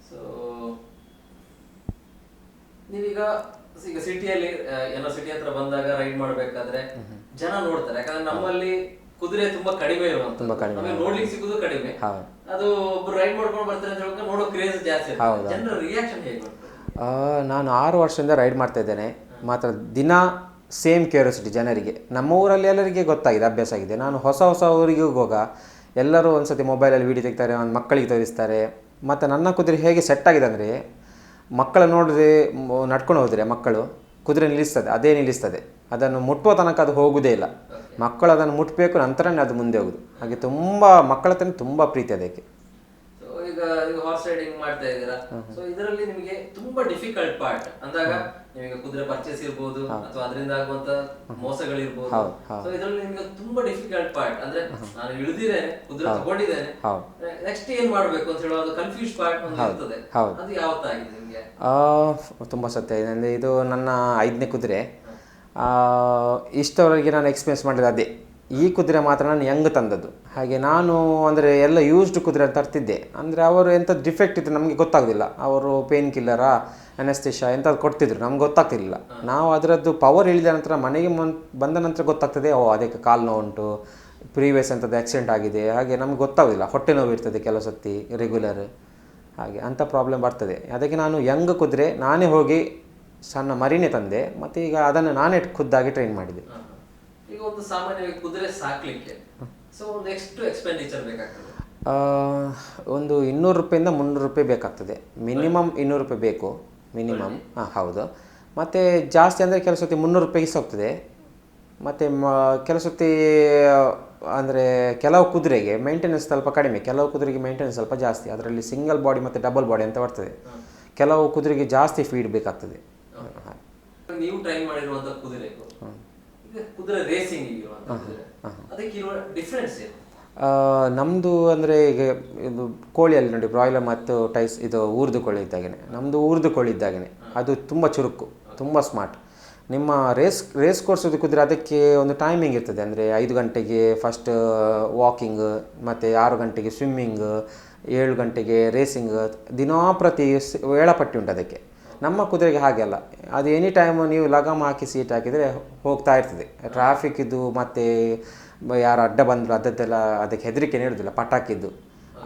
ಸೊ ನೀವೀಗ ಸಿಟಿಯಲ್ಲಿ ಏನೋ ಸಿಟಿ ಹತ್ರ ಬಂದಾಗ ರೈಡ್ ಮಾಡಬೇಕಾದ್ರೆ ಜನ ನೋಡ್ತಾರೆ, ಯಾಕಂದ್ರೆ ನಮ್ಮಲ್ಲಿ ಕುದುರೆ ತುಂಬಾ ಕಡಿಮೆ ಇರುವಂತ, ನೋಡ್ಲಿಕ್ಕೆ ಸಿಗುದು ಕಡಿಮೆ. ಅದು ಒಬ್ರು ರೈಡ್ ಮಾಡ್ಕೊಂಡು ಬರ್ತಾರೆ ಅಂತ ಹೇಳುವಾಗ ನೋಡೋ ಕ್ರೇಜ್ ಜಾಸ್ತಿ. ಜನರ ರಿಯಾಕ್ಷನ್ ಹೇಗೆ? ನಾನು 6 ವರ್ಷದಿಂದ ರೈಡ್ ಮಾಡ್ತಾ ಇದ್ದೇನೆ. ಮಾತ್ರ ದಿನ ಸೇಮ್ ಕ್ಯೂರಿಯಾಸಿಟಿ ಜನರಿಗೆ. ನಮ್ಮ ಊರಲ್ಲಿ ಎಲ್ಲರಿಗೆ ಗೊತ್ತಾಗಿದೆ, ಅಭ್ಯಾಸ ಆಗಿದೆ. ನಾನು ಹೊಸ ಊರಿಗೆ ಹೋಗುವಾಗ ಎಲ್ಲರೂ ಒಂದ್ಸತಿ ಮೊಬೈಲಲ್ಲಿ ವೀಡಿಯೋ ತೆಗಿತಾರೆ, ಒಂದು ಮಕ್ಕಳಿಗೆ ತೋರಿಸ್ತಾರೆ. ಮತ್ತು ನನ್ನ ಕುದುರೆ ಹೇಗೆ ಸೆಟ್ ಆಗಿದೆ ಅಂದರೆ ಮಕ್ಕಳು ನೋಡಿದ್ರೆ ನಡ್ಕೊಂಡು ಹೋದರೆ ಮಕ್ಕಳು ಕುದುರೆ ನಿಲ್ಲಿಸ್ತದೆ, ಅದನ್ನು ಮುಟ್ಟುವ ತನಕ ಅದು ಹೋಗುವುದೇ ಇಲ್ಲ. ಮಕ್ಕಳು ಅದನ್ನು ಮುಟ್ಟಬೇಕು, ನಂತರನೇ ಅದು ಮುಂದೆ ಹೋಗುದು. ಹಾಗೆ ತುಂಬ ಮಕ್ಕಳ ಹತ್ರ ತುಂಬ ಪ್ರೀತಿ ಅದಕ್ಕೆ. ಈಗ ನೀವು ಹಾರ್ಸ್ ರೈಡಿಂಗ್ ಮಾಡ್ತಾ ಇದ್ದೀರಾ, ಸೊ ಇದರಲ್ಲಿ ನಿಮಗೆ ತುಂಬಾ ಡಿಫಿಕಲ್ಟ್ ಪಾರ್ಟ್ ಅಂದಾಗ ನಿಮಗೆ ಕುದುರೆ ಪರ್ಚೇಸ್ ಇರ್ಬೋದು ಅಥವಾ ಅದರಿಂದ ಆಗುವಂತ ಮೋಸಗಳಿರ್ಬೋದು. ಸೊ ಇದರಲ್ಲಿ ನಿಮಗೆ ತುಂಬಾ ಡಿಫಿಕಲ್ಟ್ ಪಾರ್ಟ್ ಅಂದ್ರೆ ನಾನು ಇಳಿದಿದ್ದೇನೆ, ಕುದುರೆ ತಗೊಂಡಿದ್ದೇನೆ, ನೆಕ್ಸ್ಟ್ ಏನ್ ಮಾಡ್ಬೇಕು ಅಂತ ಹೇಳೋದು ಕನ್ಫ್ಯೂಸ್ ಪಾರ್ಟ್ ಒಂದು ಇರ್ತದೆ. ಅದು ಯಾವತ್ತಾಗಿದೆ ನಿಮಗೆ? ತುಂಬ ಸತ್ಯ ಇದೆ. ಅಂದರೆ ಇದು ನನ್ನ 5ನೇ ಕುದುರೆ. ಇಷ್ಟವರೆಗೆ ನಾನು ಎಕ್ಸ್ಪೀರಿಯನ್ಸ್ ಮಾಡಿದ ಅದೇ. ಈ ಕುದುರೆ ಮಾತ್ರ ನಾನು ಯಂಗ್ ತಂದದ್ದು. ಹಾಗೆ ನಾನು ಅಂದರೆ ಎಲ್ಲ ಯೂಸ್ಡ್ ಕುದುರೆ ತರ್ತಿದ್ದೆ. ಅಂದರೆ ಅವರು ಎಂಥ ಡಿಫೆಕ್ಟ್ ಇತ್ತು ನಮಗೆ ಗೊತ್ತಾಗೋದಿಲ್ಲ. ಅವರು ಪೇನ್ ಕಿಲ್ಲರಾ ಅನೆಸ್ಥಿಷಾ ಎಂಥದ್ದು ಕೊಡ್ತಿದ್ರು, ನಮ್ಗೆ ಗೊತ್ತಾಗ್ತಿರಲಿಲ್ಲ. ನಾವು ಅದರದ್ದು ಪವರ್ ಇಳಿದ ನಂತರ ಮನೆಗೆ ಬಂದ ನಂತರ ಗೊತ್ತಾಗ್ತದೆ, ಓ ಅದಕ್ಕೆ ಕಾಲು ನೋವು ಉಂಟು, ಪ್ರೀವಿಯಸ್ ಅಂಥದ್ದು ಆಕ್ಸಿಡೆಂಟ್ ಆಗಿದೆ, ಹಾಗೆ ನಮ್ಗೆ ಗೊತ್ತಾಗೋದಿಲ್ಲ. ಹೊಟ್ಟೆ ನೋವು ಇರ್ತದೆ ಕೆಲವು ಸತಿ ರೆಗ್ಯುಲರ್, ಹಾಗೆ ಅಂಥ ಪ್ರಾಬ್ಲಮ್ ಬರ್ತದೆ. ಅದಕ್ಕೆ ನಾನು ಯಂಗ್ ಕುದುರೆ ನಾನೇ ಹೋಗಿ ಸಣ್ಣ ಮರಿನೇ ತಂದೆ, ಮತ್ತು ಈಗ ಅದನ್ನು ನಾನೇ ಖುದ್ದಾಗಿ ಟ್ರೈನ್ ಮಾಡಿದೆ. ಈಗ ಒಂದು ಸಾಮಾನ್ಯವಾಗಿ ಕುದುರೆ ಸಾಕ್ಲಿಕ್ಕೆ ಸೊ ಒಂದು ಎಷ್ಟು ಎಕ್ಸ್ಪೆಂಡಿಚರ್ ಬೇಕಾಗ್ತದೆ? ಒಂದು 200 ರೂಪಾಯಿಂದ 300 ರೂಪಾಯಿ ಬೇಕಾಗ್ತದೆ. ಮಿನಿಮಮ್ 200 ರೂಪಾಯಿ ಬೇಕು ಮಿನಿಮಮ್. ಹೌದು. ಮತ್ತು ಜಾಸ್ತಿ ಅಂದರೆ ಕೆಲವು ಸತಿ 300 ರೂಪಾಯಿಗೆ ಹೋಗ್ತದೆ. ಮತ್ತು ಕೆಲವು ಸತಿ ಅಂದರೆ ಕೆಲವು ಕುದುರೆಗೆ ಮೇಂಟೆನೆನ್ಸ್ ಸ್ವಲ್ಪ ಕಡಿಮೆ, ಕೆಲವು ಕುದುರೆಗೆ ಮೇಂಟೆನೆನ್ಸ್ ಸ್ವಲ್ಪ ಜಾಸ್ತಿ. ಅದರಲ್ಲಿ ಸಿಂಗಲ್ ಬಾಡಿ ಮತ್ತು ಡಬಲ್ ಬಾಡಿ ಅಂತ ಬರ್ತದೆ. ಕೆಲವು ಕುದುರೆಗೆ ಜಾಸ್ತಿ ಫೀಡ್ ಬೇಕಾಗ್ತದೆ. ನೀವು ಟ್ರೈನ್ ಮಾಡಿರುವಂಥ ಕುದುರೆಗೂ ಕುದುರೆ ರೇಸಿಂಗ್ ಅದಕ್ಕೆ ಇರುವ ಡಿಫ್ರೆನ್ಸ್ ಏನು? ನಮ್ಮದು ಅಂದರೆ ಈಗ ಇದು ಕೋಳಿಯಲ್ಲಿ ನೋಡಿ, ಬ್ರಾಯ್ಲರ್ ಮತ್ತು ಇದು ಊರ್ದು ಕೋಳಿ ಇದ್ದಾಗೆ, ನಮ್ಮದು ಊರ್ದು ಕೋಳಿ ಇದ್ದಾಗೆ ಅದು ತುಂಬ ಚುರುಕು, ತುಂಬ ಸ್ಮಾರ್ಟ್. ನಿಮ್ಮ ರೇಸ್ ಕೋರ್ಸದು ಕುದುರೆ ಅದಕ್ಕೆ ಒಂದು ಟೈಮಿಂಗ್ ಇರ್ತದೆ. ಅಂದರೆ 5 ಗಂಟೆಗೆ ಫಸ್ಟ್ ವಾಕಿಂಗ್, ಮತ್ತು 6 ಗಂಟೆಗೆ ಸ್ವಿಮ್ಮಿಂಗ್, 7 ಗಂಟೆಗೆ ರೇಸಿಂಗ್, ದಿನಂಪ್ರತಿ ವೇಳಾಪಟ್ಟಿ ಉಂಟು ಅದಕ್ಕೆ. ನಮ್ಮ ಕುದುರೆಗೆ ಹಾಗೆ ಅಲ್ಲ, ಅದು ಎನಿ ಟೈಮ್ ನೀವು ಲಗಾಮ್ ಹಾಕಿ ಸೀಟ್ ಹಾಕಿದರೆ ಹೋಗ್ತಾ ಇರ್ತದೆ. ಟ್ರಾಫಿಕ್ಕಿದ್ದು ಮತ್ತು ಯಾರು ಅಡ್ಡ ಬಂದರು ಅದದ್ದೆಲ್ಲ ಅದಕ್ಕೆ ಹೆದರಿಕೆ ನೀಡೋದಿಲ್ಲ, ಪಟಾಕಿದ್ದು.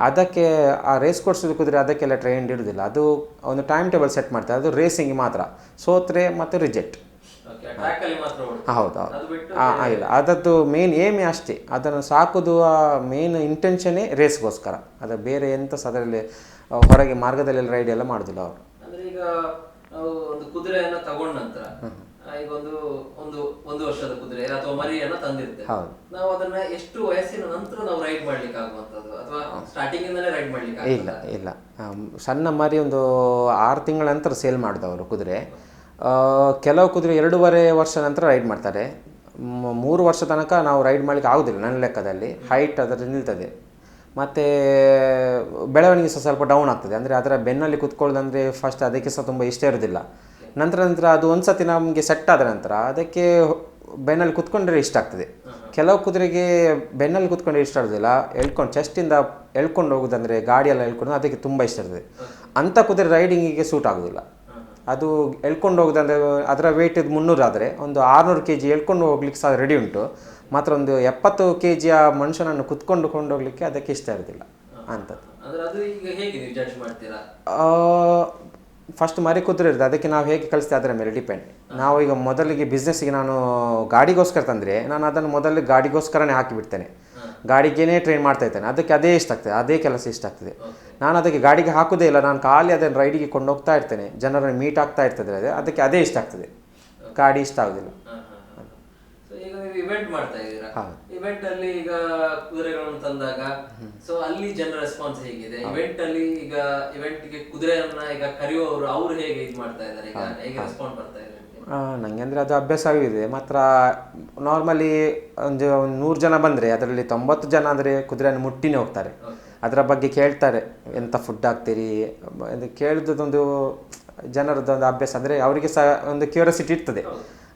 ಅದಕ್ಕೆ ಆ ರೇಸ್ ಕೋರ್ಸದ ಕುದುರೆ ಅದಕ್ಕೆಲ್ಲ ಟ್ರೈನ್ ಇಡೋದಿಲ್ಲ. ಅದು ಒಂದು ಟೈಮ್ ಟೇಬಲ್ ಸೆಟ್ ಮಾಡ್ತಾರೆ, ಅದು ರೇಸಿಂಗ್ ಮಾತ್ರ, ಸೋತ್ರೆ ಮತ್ತು ರಿಜೆಕ್ಟ್. ಹೌದು ಇಲ್ಲ, ಅದದ್ದು ಮೇನ್ ಏಮೇ ಅಷ್ಟೇ. ಅದನ್ನು ಸಾಕೋದು ಮೇನ್ ಇಂಟೆನ್ಷನ್ನೇ ರೇಸ್ಗೋಸ್ಕರ. ಅದು ಬೇರೆ ಎಂತ ಅದರಲ್ಲಿ ಹೊರಗೆ ಮಾರ್ಗದಲ್ಲಿ ರೈಡ್ ಎಲ್ಲ ಮಾಡೋದಿಲ್ಲ ಅವರು. ಅಂದ್ರೆ ಈಗ ನಾವು ಒಂದು ಕುದುರೆಯನ್ನ ತಗೊಂಡ ನಂತರ ಈಗ ಒಂದು ವರ್ಷದ ಕುದುರೆ ಅಥವಾ ಮರಿಯನ್ನ ತಂದಿರ್ತೇವೆ, ನಾವು ಅದನ್ನ ಎಷ್ಟು ವಯಸ್ಸಿನ ನಂತರ ನಾವು ರೈಡ್ ಮಾಡ್ಲಿಕ್ಕೆ ಆಗುವಂತದ್ದು ಅಥವಾ ಸ್ಟಾರ್ಟಿಂಗ್ ಇಂದಲೇ ರೈಡ್ ಮಾಡ್ಲಿಕ್ಕೆ? ಇಲ್ಲ, ಸಣ್ಣ ಮರಿ ಒಂದು 6 ತಿಂಗಳ ನಂತರ ಸೇಲ್ ಮಾಡಿದವರು ಕುದುರೆ. ಕೆಲವು ಕುದುರೆ 2.5 ವರ್ಷ ನಂತರ ರೈಡ್ ಮಾಡ್ತಾರೆ. 3 ವರ್ಷ ತನಕ ನಾವು ರೈಡ್ ಮಾಡಲಿಕ್ಕೆ ಆಗೋದಿಲ್ಲ ನನ್ನ ಲೆಕ್ಕದಲ್ಲಿ. ಹೈಟ್ ಅದರಲ್ಲಿ ನಿಲ್ತದೆ, ಮತ್ತು ಬೆಳವಣಿಗೆ ಸಹ ಸ್ವಲ್ಪ ಡೌನ್ ಆಗ್ತದೆ. ಅಂದರೆ ಅದರ ಬೆನ್ನಲ್ಲಿ ಕುತ್ಕೊಳ್ಳೋದಂದರೆ ಫಸ್ಟ್ ಅದಕ್ಕೆ ಸಹ ತುಂಬ ಇಷ್ಟ ಇರೋದಿಲ್ಲ. ನಂತರ ಅದು ಒಂದು ಸತಿ ನಮಗೆ ಸೆಟ್ ಆದ ನಂತರ ಅದಕ್ಕೆ ಬೆನ್ನಲ್ಲಿ ಕುತ್ಕೊಂಡ್ರೆ ಇಷ್ಟ ಆಗ್ತದೆ. ಕೆಲವು ಕುದುರೆಗೆ ಬೆನ್ನಲ್ಲಿ ಕುತ್ಕೊಂಡ್ರೆ ಇಷ್ಟ ಆಗೋದಿಲ್ಲ, ಚೆಸ್ಟಿಂದ ಎಳ್ಕೊಂಡು ಹೋಗೋದಂದರೆ ಗಾಡಿಯೆಲ್ಲ ಎಳ್ಕೊಂಡು ಅದಕ್ಕೆ ತುಂಬ ಇಷ್ಟ ಇರ್ತದೆ. ಅಂಥ ಕುದುರೆ ರೈಡಿಂಗಿಗೆ ಸೂಟ್ ಆಗೋದಿಲ್ಲ. ಅದು ಎಳ್ಕೊಂಡು ಹೋಗೋದಂದರೆ ಅದರ ವೆಯ್ಟ್ 300 ಆದರೆ ಒಂದು 600 kg ಎಳ್ಕೊಂಡು ಹೋಗ್ಲಿಕ್ಕೆ ಸಹ ರೆಡಿ ಉಂಟು. ಮಾತ್ರ ಒಂದು 70 kg ಮನುಷ್ಯನನ್ನು ಕುತ್ಕೊಂಡು ಹೋಗ್ಲಿಕ್ಕೆ ಅದಕ್ಕೆ ಇಷ್ಟ ಇರೋದಿಲ್ಲ ಅಂಥದ್ದು. ಫಸ್ಟ್ ಮರಿ ಕುದುರೆ ಇರ್ತದೆ, ಅದಕ್ಕೆ ನಾವು ಹೇಗೆ ಕಳಿಸ್ತೇವೆ ಅದರ ಮೇಲೆ ಡಿಪೆಂಡ್. ನಾವು ಈಗ ಮೊದಲಿಗೆ ಬಿಸ್ನೆಸ್ಸಿಗೆ ನಾನು ಗಾಡಿಗೋಸ್ಕರ ತಂದರೆ ನಾನು ಅದನ್ನು ಮೊದಲು ಗಾಡಿಗೋಸ್ಕರನೇ ಹಾಕಿಬಿಡ್ತೇನೆ, ಗಾಡಿಗೇನೇ ಟ್ರೈನ್ ಮಾಡ್ತಾ ಇರ್ತೇನೆ. ಅದಕ್ಕೆ ಅದೇ ಇಷ್ಟ ಆಗ್ತದೆ, ಅದೇ ಕೆಲಸ ಇಷ್ಟ ಆಗ್ತದೆ. ನಾನು ಅದಕ್ಕೆ ಗಾಡಿಗೆ ಹಾಕೋದೇ ಇಲ್ಲ, ನಾನು ಖಾಲಿ ಅದನ್ನು ರೈಡಿಗೆ ಕೊಂಡೋಗ್ತಾ ಇರ್ತೇನೆ, ಜನರನ್ನು ಮೀಟ್ ಆಗ್ತಾ ಇರ್ತದೆ. ಅದಕ್ಕೆ ಅದೇ ಇಷ್ಟ ಆಗ್ತದೆ, ಗಾಡಿ ಇಷ್ಟ ಆಗೋದಿಲ್ಲ. ಈಗ ನೀವು ಇವೆಂಟ್ ಮಾಡ್ತಾ ಇದ್ದೀರಾ, ಇವೆಂಟ್ ಅಲ್ಲಿ ಈಗ ಕುದುರೆಗಳನ್ನು ತಂದಾಗ ಸೊ ಅಲ್ಲಿ ಜನರ ರೆಸ್ಪಾನ್ಸ್ ಹೇಗಿದೆ? ಇವೆಂಟ್ ಅಲ್ಲಿ ಈಗ ಇವೆಂಟ್ಗೆ ಕುದುರೆಯನ್ನ ಈಗ ಕರೆಯುವವರು ಅವ್ರು ಹೇಗೆ ಇದು ಮಾಡ್ತಾ ಇದ್ದಾರೆ, ಈಗ ಹೇಗೆ ರೆಸ್ಪಾನ್ಸ್ ಬರ್ತಾ ಇದೆ? ನನಗೆ ಅಂದರೆ ಅದು ಅಭ್ಯಾಸ ಆಗಿದೆ. ಮಾತ್ರ ನಾರ್ಮಲಿ ಒಂದು 100 ಜನ ಬಂದರೆ ಅದರಲ್ಲಿ 90 ಜನ ಅಂದರೆ ಕುದುರೆಯನ್ನು ಮುಟ್ಟಿನೇ ಹೋಗ್ತಾರೆ. ಅದರ ಬಗ್ಗೆ ಕೇಳ್ತಾರೆ, ಎಂಥ ಫುಡ್ ಹಾಕ್ತೀರಿ ಎಂದು ಕೇಳಿದೊಂದು ಜನರದ್ದೊಂದು ಅಭ್ಯಾಸ. ಅಂದರೆ ಅವರಿಗೆ ಸಹ ಒಂದು ಕ್ಯೂರಿಯಾಸಿಟಿ ಇರ್ತದೆ.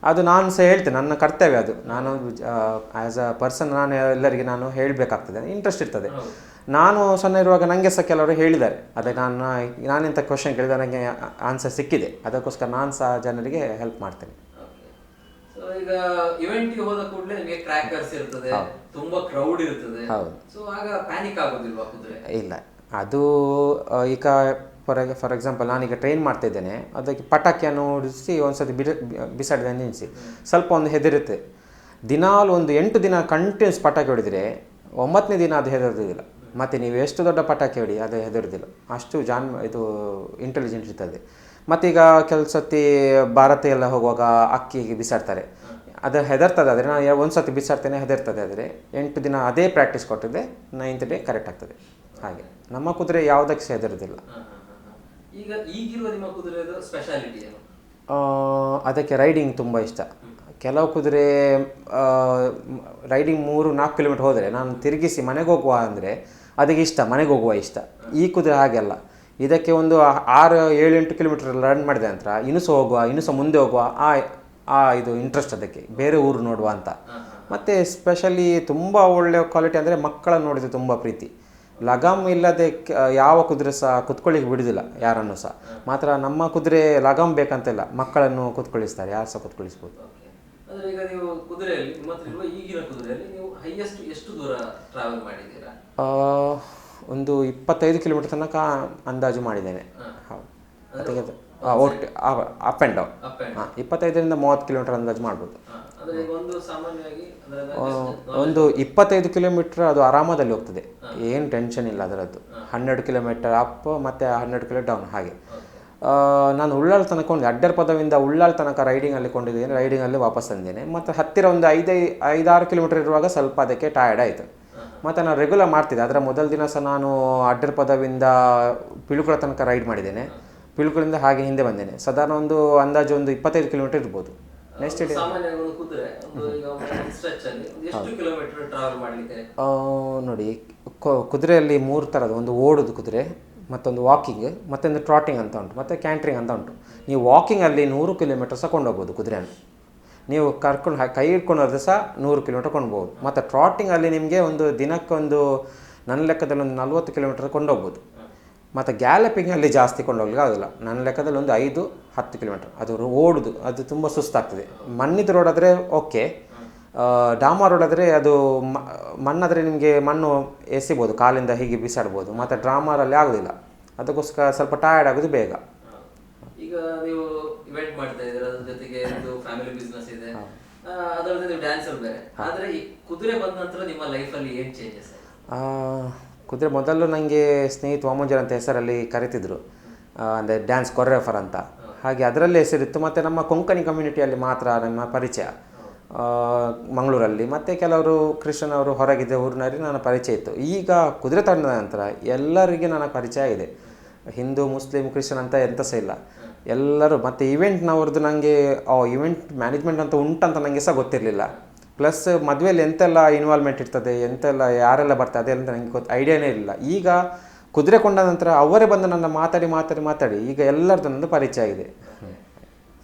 ಅದು ನಾನು ಸಹ ಹೇಳ್ತೇನೆ, ನನ್ನ ಕರ್ತವ್ಯ ಅದು. ನಾನು ಆ್ಯಸ್ ಅ ಪರ್ಸನ್ ನಾನು ಎಲ್ಲರಿಗೆ ನಾನು ಹೇಳಬೇಕಾಗ್ತದೆ, ಇಂಟ್ರೆಸ್ಟ್ ಇರ್ತದೆ. ನಾನು ಸಣ್ಣ ಇರುವಾಗ ನನಗೆ ಸಹ ಕೆಲವರು ಹೇಳಿದ್ದಾರೆ, ಅದಕ್ಕೆ ನಾನೆಂಥ ಕ್ವಶನ್ ಕೇಳಿದ ನನಗೆ ಆನ್ಸರ್ ಸಿಕ್ಕಿದೆ. ಅದಕ್ಕೋಸ್ಕರ ನಾನು ಸಹ ಜನರಿಗೆ ಹೆಲ್ಪ್ ಮಾಡ್ತೇನೆ. ಈಗ ಇವೆಂಟ್ಗೆ ಹೋದ ಕೂಡಲೇ ನಿಮಗೆ ಕ್ರ್ಯಾಕರ್ಸ್ ಇರ್ತದೆ, ತುಂಬಾ ಕ್ರೌಡ್ ಇರ್ತದೆ. ಹೌದು. ಸೊ ಆಗ ಪ್ಯಾನಿಕ್ ಆಗೋದಿಲ್ವಾ ಕುದುರೆ? ಇಲ್ಲ, ಅದು ಈಗ ಫಾರ್ ಎಕ್ಸಾಂಪಲ್ ನಾನೀಗ ಟ್ರೈನ್ ಮಾಡ್ತಾ ಇದ್ದೇನೆ, ಅದಕ್ಕೆ ಪಟಾಕಿಯನ್ನು ಓಡಿಸಿ ಒಂದ್ಸತಿ ಬಿಸಾಡಿದ ನಿಲ್ಲಿಸಿ ಸ್ವಲ್ಪ ಒಂದು ಹೆದರುತ್ತೆ. ದಿನಾಲು ಒಂದು 8 ದಿನ ಕಂಟಿನ್ಯೂಸ್ ಪಟಾಕಿ ಹೊಡಿದ್ರೆ 9ನೇ ದಿನ ಅದು ಹೆದರೋದಿಲ್ಲ. ಮತ್ತು ನೀವು ಎಷ್ಟು ದೊಡ್ಡ ಪಟಾಕಿ ಹೊಡಿ ಅದು ಹೆದರೋದಿಲ್ಲ, ಅಷ್ಟು ಇದು ಇಂಟೆಲಿಜೆಂಟ್ ಇರ್ತದೆ. ಮತ್ತೀಗ ಕೆಲವು ಸತಿ ಭಾರತ ಎಲ್ಲ ಹೋಗುವಾಗ ಅಕ್ಕಿಗೆ ಬಿಸಾಡ್ತಾರೆ, ಅದು ಹೆದರ್ತದೆ. ಆದರೆ ನಾನು ಒಂದು ಸತಿ ಬಿಸಾಡ್ತೇನೆ, ಹೆದರ್ತದೆ. ಆದರೆ 8 ದಿನ ಅದೇ ಪ್ರಾಕ್ಟೀಸ್ ಕೊಟ್ಟಿದ್ದೆ, 9th ಡೇ ಕರೆಕ್ಟ್ ಆಗ್ತದೆ. ಹಾಗೆ ನಮ್ಮ ಕುದುರೆ ಯಾವುದಕ್ಕೆ ಸಹ ಹೆದರೋದಿಲ್ಲ. ಈಗ ಈಗಿರುವ ನಿಮ್ಮ ಕುದುರೆದು ಸ್ಪೆಷಾಲಿಟಿ ಏನು? ಅದಕ್ಕೆ ರೈಡಿಂಗ್ ತುಂಬ ಇಷ್ಟ. ಕೆಲವು ಕುದುರೆ ರೈಡಿಂಗ್ 3-4 ಕಿಲೋಮೀಟರ್ ಹೋದರೆ ನಾನು ತಿರುಗಿಸಿ ಮನೆಗೆ ಹೋಗುವ ಅಂದರೆ ಅದಕ್ಕೆ ಇಷ್ಟ, ಮನೆಗೆ ಹೋಗುವ ಇಷ್ಟ. ಈ ಕುದುರೆ ಹಾಗೆಲ್ಲ, ಇದಕ್ಕೆ ಒಂದು 6-7-8 ಕಿಲೋಮೀಟರ್ ರನ್ ಮಾಡಿದ ನಂತರ ಇನ್ನೂ ಸಹ ಮುಂದೆ ಹೋಗುವ ಇದು ಇಂಟ್ರೆಸ್ಟ್, ಅದಕ್ಕೆ ಬೇರೆ ಊರು ನೋಡುವ ಅಂತ. ಮತ್ತು ಎಸ್ಪೆಷಲಿ ತುಂಬ ಒಳ್ಳೆಯ ಕ್ವಾಲಿಟಿ ಅಂದರೆ ಮಕ್ಕಳನ್ನು ನೋಡಿದರೆ ತುಂಬ ಪ್ರೀತಿ. ಲಗಾಮ್ ಇಲ್ಲದೆ ಯಾವ ಕುದುರೆ ಸಹ ಕುತ್ಕೊಳ್ಳಿಕ್ಕೆ ಬಿಡೋದಿಲ್ಲ ಯಾರನ್ನು ಸಹ. ಮಾತ್ರ ನಮ್ಮ ಕುದುರೆ ಲಗಾಮ್ ಬೇಕಂತಿಲ್ಲ, ಮಕ್ಕಳನ್ನು ಕುತ್ಕೊಳ್ಳಿಸ್ತಾರೆ, ಯಾರು ಸಹ ಕುತ್ಕೊಳ್ಳಿಸ್ಬೋದು. ಅಂದ್ರೆ ಈಗ ನೀವು ಕುದುರೆಯಲ್ಲಿ ನಿಮ್ಮ ಹತ್ರ ಇರುವ ಈಗಿನ ಕುದುರೆಯಲ್ಲಿ ನೀವು ಹೈಯೆಸ್ಟ್ ಎಷ್ಟು ದೂರ ಟ್ರಾವೆಲ್ ಮಾಡಿದ್ದೀರಾ? ಒಂದು 25 ಕಿಲೋಮೀಟರ್ ತನಕ ಅಂದಾಜು ಮಾಡಿದ್ದೇನೆ. ಹೌದು, ಅದಕ್ಕೆ ಒಟ್ಟು ಅಪ್ ಆ್ಯಂಡ್ ಡೌನ್ 25ರಿಂದ 30 ಕಿಲೋಮೀಟರ್ ಅಂದಾಜು ಮಾಡ್ಬೋದು. ಅಂದ್ರೆ ಈಗ ಒಂದು ಸಾಮಾನ್ಯವಾಗಿ ಒಂದು 25 ಕಿಲೋಮೀಟರ್ ಅದು ಆರಾಮದಲ್ಲಿ ಹೋಗ್ತದೆ, ಏನು ಟೆನ್ಷನ್ ಇಲ್ಲ ಅದರದ್ದು. 12 ಕಿಲೋಮೀಟರ್ ಅಪ್ ಮತ್ತು 12 ಕಿಲೋಮೀಟರ್ ಡೌನ್ ಹಾಗೆ. ನಾನು ಉಳ್ಳಾಲ್ ತನಕ ಒಂದು ಅಡ್ಡರ್ ಪದವಿಂದ ಉಳ್ಳಾಲ್ ತನಕ ರೈಡಿಂಗಲ್ಲಿ ಕೊಂಡಿದ್ದೇನೆ, ರೈಡಿಂಗಲ್ಲಿ ವಾಪಸ್ ತಂದೇನೆ. ಮತ್ತು ಹತ್ತಿರ ಒಂದು 5-6 ಕಿಲೋಮೀಟರ್ ಇರುವಾಗ ಸ್ವಲ್ಪ ಅದಕ್ಕೆ ಟಯರ್ಡ್ ಆಯಿತು. ಮತ್ತು ನಾನು ರೆಗ್ಯುಲರ್ ಮಾಡ್ತಿದ್ದೆ. ಅದರ ಮೊದಲ ದಿನ ಸಹ ನಾನು ಅಡ್ಡರ್ ಪದವಿಂದ ಪಿಳುಕುಳ ತನಕ ರೈಡ್ ಮಾಡಿದ್ದೇನೆ, ಪಿಳುಕುಳಿಂದ ಹಾಗೆ ಹಿಂದೆ ಬಂದೇನೆ. ಸಾಧಾರಣ ಒಂದು ಅಂದಾಜು ಒಂದು 25 ಕಿಲೋಮೀಟರ್ ಇರ್ಬೋದು. ನೆಕ್ಸ್ಟ್ ಡೇ ನೋಡಿ, ಕುದುರೆಯಲ್ಲಿ 3 ಥರದ್ದು, ಒಂದು ಓಡೋದು ಕುದುರೆ, ಮತ್ತೊಂದು ವಾಕಿಂಗ್, ಮತ್ತೊಂದು ಟ್ರಾಟಿಂಗ್ ಅಂತ ಉಂಟು, ಮತ್ತು ಕ್ಯಾಂಟ್ರಿಂಗ್ ಅಂತ ಉಂಟು. ನೀವು ವಾಕಿಂಗಲ್ಲಿ 100 ಕಿಲೋಮೀಟರ್ ಸಹ ಕೊಂಡೋಗ್ಬೋದು ಕುದುರೆಯನ್ನು. ನೀವು ಕರ್ಕೊಂಡು ಕೈ ಹಿಡ್ಕೊಂಡು ಹೋದ್ರೆ ಸಹ 100 ಕಿಲೋಮೀಟರ್ ಕೊಂಡ್ಬೋದು. ಮತ್ತು ಟ್ರಾಟಿಂಗಲ್ಲಿ ನಿಮಗೆ ಒಂದು ದಿನಕ್ಕೊಂದು ನನ್ನ ಲೆಕ್ಕದಲ್ಲಿ ಒಂದು 40 ಕಿಲೋಮೀಟರ್ ಕೊಂಡೋಗ್ಬೋದು. ಮತ್ತು ಗ್ಯಾಲಪಿಂಗಲ್ಲಿ ಜಾಸ್ತಿ ಕೊಂಡೋಗ್ಲಿಕ್ಕೆ ಆಗೋದಿಲ್ಲ. ನನ್ನ ಲೆಕ್ಕದಲ್ಲಿ ಒಂದು 5-10 ಕಿಲೋಮೀಟರ್. ಅದು ಓಡುದು ಅದು ತುಂಬ ಸುಸ್ತಾಗ್ತದೆ. ಮಣ್ಣಿದ್ದು ರೋಡ್ ಆದರೆ ಓಕೆ, ಡಾಮರ್ ರೋಡ್ ಆದರೆ ಅದು ಮಣ್ಣಾದರೆ ನಿಮಗೆ ಮಣ್ಣು ಎಸಿಬೋದು, ಕಾಲಿಂದ ಹೀಗೆ ಬಿಸಾಡ್ಬೋದು. ಮತ್ತು ಡ್ರಾಮರಲ್ಲಿ ಆಗೋದಿಲ್ಲ, ಅದಕ್ಕೋಸ್ಕರ ಸ್ವಲ್ಪ ಟಯರ್ಡ್ ಆಗೋದು ಬೇಗ. ಈಗ ನೀವು ಇವೆಂಟ್ ಮಾಡ್ತಾ ಇದ್ದೀರಾ, ಅದ್ರ ಜೊತೆಗೆ ಒಂದು ಫ್ಯಾಮಿಲಿ ಬಿಸ್ನೆಸ್ ಇದೆ, ಅದಲ್ಲದೆ ನೀವು ಡ್ಯಾನ್ಸರ್ ಬೇರೆ. ಆದರೆ ಈ ಕುದುರೆ ಬಂದ ನಂತರ ನಿಮ್ಮ ಲೈಫಲ್ಲಿ ಏನು ಚೇಂಜಸ್? ಕುದುರೆ ಮೊದಲು ನನಗೆ ಸ್ನೇಹಿತ ವಾಮಂಜರ್ ಅಂತ ಹೆಸರಲ್ಲಿ ಕರಿತಿದ್ರು, ಅಂದರೆ ಡ್ಯಾನ್ಸ್ ಕೊರಿಯೋಗ್ರಾಫರ್ ಅಂತ. ಹಾಗೆ ಅದರಲ್ಲೇ ಹೆಸರಿತ್ತು. ಮತ್ತು ನಮ್ಮ ಕೊಂಕಣಿ ಕಮ್ಯುನಿಟಿಯಲ್ಲಿ ಮಾತ್ರ ನನ್ನ ಪರಿಚಯ ಮಂಗಳೂರಲ್ಲಿ. ಮತ್ತು ಕೆಲವರು ಕ್ರಿಶ್ಚಿಯನ್ ಅವರು ಹೊರಗಿದ್ದ ಊರಿನಲ್ಲಿ ನನ್ನ ಪರಿಚಯ ಇತ್ತು. ಈಗ ಕುದುರೆ ತಂಡದ ನಂತರ ಎಲ್ಲರಿಗೆ ನನ್ನ ಪರಿಚಯ ಇದೆ. ಹಿಂದೂ, ಮುಸ್ಲಿಂ, ಕ್ರಿಶ್ಚಿಯನ್ ಅಂತ ಎಂತ ಸಹ ಇಲ್ಲ, ಎಲ್ಲರೂ. ಮತ್ತು ಇವೆಂಟ್ನವ್ರದ್ದು ನನಗೆ ಇವೆಂಟ್ ಮ್ಯಾನೇಜ್ಮೆಂಟ್ ಅಂತ ಉಂಟಂತ ನನಗೆ ಸಹ ಗೊತ್ತಿರಲಿಲ್ಲ. ಪ್ಲಸ್ ಮದುವೆಯಲ್ಲಿ ಎಂತೆಲ್ಲ ಇನ್ವಾಲ್ವ್ಮೆಂಟ್ ಇರ್ತದೆ, ಎಂತೆಲ್ಲ ಯಾರೆಲ್ಲ ಬರ್ತಾರೆ ಅದೆಲ್ಲ ನನಗೆ ಐಡಿಯಾನೇ ಇರಲಿಲ್ಲ. ಈಗ ಕುದುರೆ ಕೊಂಡ ನಂತರ ಅವರೇ ಬಂದು ನನ್ನ ಮಾತಾಡಿ ಈಗ ಎಲ್ಲರದ್ದು ನಂದು ಪರಿಚಯ ಆಗಿದೆ.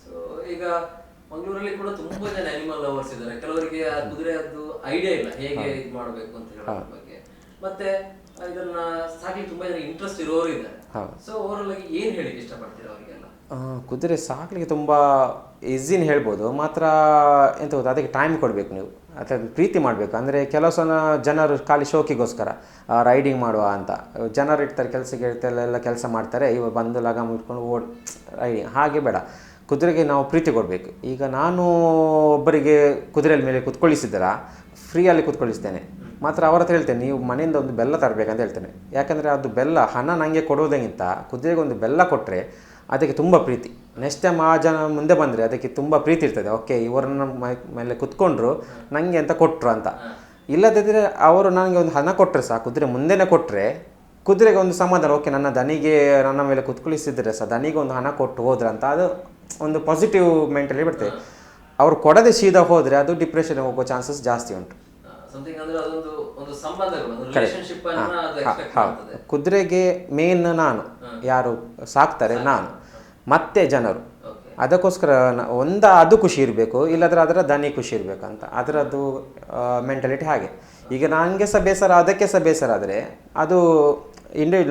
ಸೊ ಈಗ ಮಂಗಳೂರಲ್ಲಿ ಕೂಡ ತುಂಬಾ ಜನ ಅನಿಮಲ್ ಲವರ್ಸ್ ಇದ್ದಾರೆ. ಕೆಲವರಿಗೆ ಆ ಕುದುರೆಯದ್ದು ಐಡಿಯಾ ಇಲ್ಲ ಹೇಗೆ ಇದು ಮಾಡಬೇಕು ಅಂತ ಹೇಳೋದ್ರ ಬಗ್ಗೆ. ಮತ್ತೆ ಇದನ್ನ ಸಾಕಲಿಕ್ಕೆ ತುಂಬಾ ಜನ ಇಂಟ್ರೆಸ್ಟ್ ಇರೋರು ಇದ್ದಾರೆ. ಸೊ ಓವರಾಲ್ ಆಗಿ ಏನು ಹೇಳಿಕ್ಕೆ ಇಷ್ಟಪಡ್ತೀರಾ ಅವರಿಗೆಲ್ಲ? ಕುದುರೆ ಸಾಕಲಿಕ್ಕೆ ತುಂಬ ಈಸಿನ ಹೇಳ್ಬೋದು. ಮಾತ್ರ ಎಂತ ಗೊತ್ತಾ, ಅದಕ್ಕೆ ಟೈಮ್ ಕೊಡಬೇಕು ನೀವು, ಅಥವಾ ಪ್ರೀತಿ ಮಾಡಬೇಕು. ಅಂದರೆ ಕೆಲವು ಸಲ ಜನರು ಖಾಲಿ ಶೋಕಿಗೋಸ್ಕರ ರೈಡಿಂಗ್ ಮಾಡುವ ಅಂತ ಜನರು ಇರ್ತಾರೆ, ಕೆಲಸಕ್ಕೆ ಇರ್ತಾರೆಲ್ಲ ಕೆಲಸ ಮಾಡ್ತಾರೆ, ಇವಾಗ ಬಂದು ಲಗಾಮ್ ಇಟ್ಕೊಂಡು ರೈಡಿಂಗ್. ಹಾಗೆ ಬೇಡ, ಕುದುರೆಗೆ ನಾವು ಪ್ರೀತಿ ಕೊಡಬೇಕು. ಈಗ ನಾನು ಒಬ್ಬರಿಗೆ ಕುದುರೆಯ ಮೇಲೆ ಕುತ್ಕೊಳ್ಳಿಸಿದ್ದೀರಾ, ಫ್ರೀಯಲ್ಲಿ ಕುತ್ಕೊಳ್ಳಿಸ್ತೇನೆ. ಮಾತ್ರ ಅವರ ಹತ್ರ ಹೇಳ್ತೇನೆ, ನೀವು ಮನೆಯಿಂದ ಒಂದು ಬೆಲ್ಲ ತರಬೇಕಂತ ಹೇಳ್ತೇನೆ. ಯಾಕಂದರೆ ಅದು ಬೆಲ್ಲ ಹಣ ನನಗೆ ಕೊಡೋದಕ್ಕಿಂತ ಕುದುರೆಗೆ ಒಂದು ಬೆಲ್ಲ ಕೊಟ್ಟರೆ ಅದಕ್ಕೆ ತುಂಬ ಪ್ರೀತಿ. ನೆಕ್ಸ್ಟ್ ಟೈಮ್ ಆ ಜನ ಮುಂದೆ ಬಂದರೆ ಅದಕ್ಕೆ ತುಂಬ ಪ್ರೀತಿ ಇರ್ತದೆ. ಓಕೆ, ಇವರನ್ನ ಮೇಲೆ ಕುತ್ಕೊಂಡ್ರು ನನಗೆ ಅಂತ ಕೊಟ್ಟರು ಅಂತ. ಇಲ್ಲದಿದ್ದರೆ ಅವರು ನನಗೆ ಒಂದು ಹಣ ಕೊಟ್ಟರೆ ಸಹ, ಕುದುರೆ ಮುಂದೆನೇ ಕೊಟ್ಟರೆ ಕುದುರೆಗೆ ಒಂದು ಸಮಾಧಾನ. ಓಕೆ, ನನ್ನ ದನಿಗೆ ನನ್ನ ಮೇಲೆ ಕುತ್ಕೊಳ್ಳಿಸಿದ್ರೆ ಸಹ ದನಿಗೆ ಒಂದು ಹಣ ಕೊಟ್ಟು ಹೋದ್ರೆ ಅಂತ, ಅದು ಒಂದು ಪಾಸಿಟಿವ್ ಮೆಂಟಲಿ ಬಿಡ್ತದೆ. ಅವರು ಕೊಡದೆ ಸೀದಾ ಹೋದರೆ ಅದು ಡಿಪ್ರೆಷನ್ ಹೋಗೋ ಚಾನ್ಸಸ್ ಜಾಸ್ತಿ ಉಂಟು. ಹೌದು, ಕುದುರೆಗೆ ಮೇನ್ ನಾನು, ಯಾರು ಸಾಕ್ತಾರೆ ನಾನು, ಮತ್ತೆ ಜನರು. ಅದಕ್ಕೋಸ್ಕರ ಅದು ಖುಷಿ ಇರಬೇಕು, ಇಲ್ಲದ್ರೆ ಅದರ ದನಿ ಖುಷಿ ಇರಬೇಕಂತ ಅದರದ್ದು ಮೆಂಟಾಲಿಟಿ ಹಾಗೆ. ಈಗ ನನಗೆ ಸಹ ಬೇಸರ, ಅದಕ್ಕೆ ಸಹ ಬೇಸರ ಆದರೆ ಅದು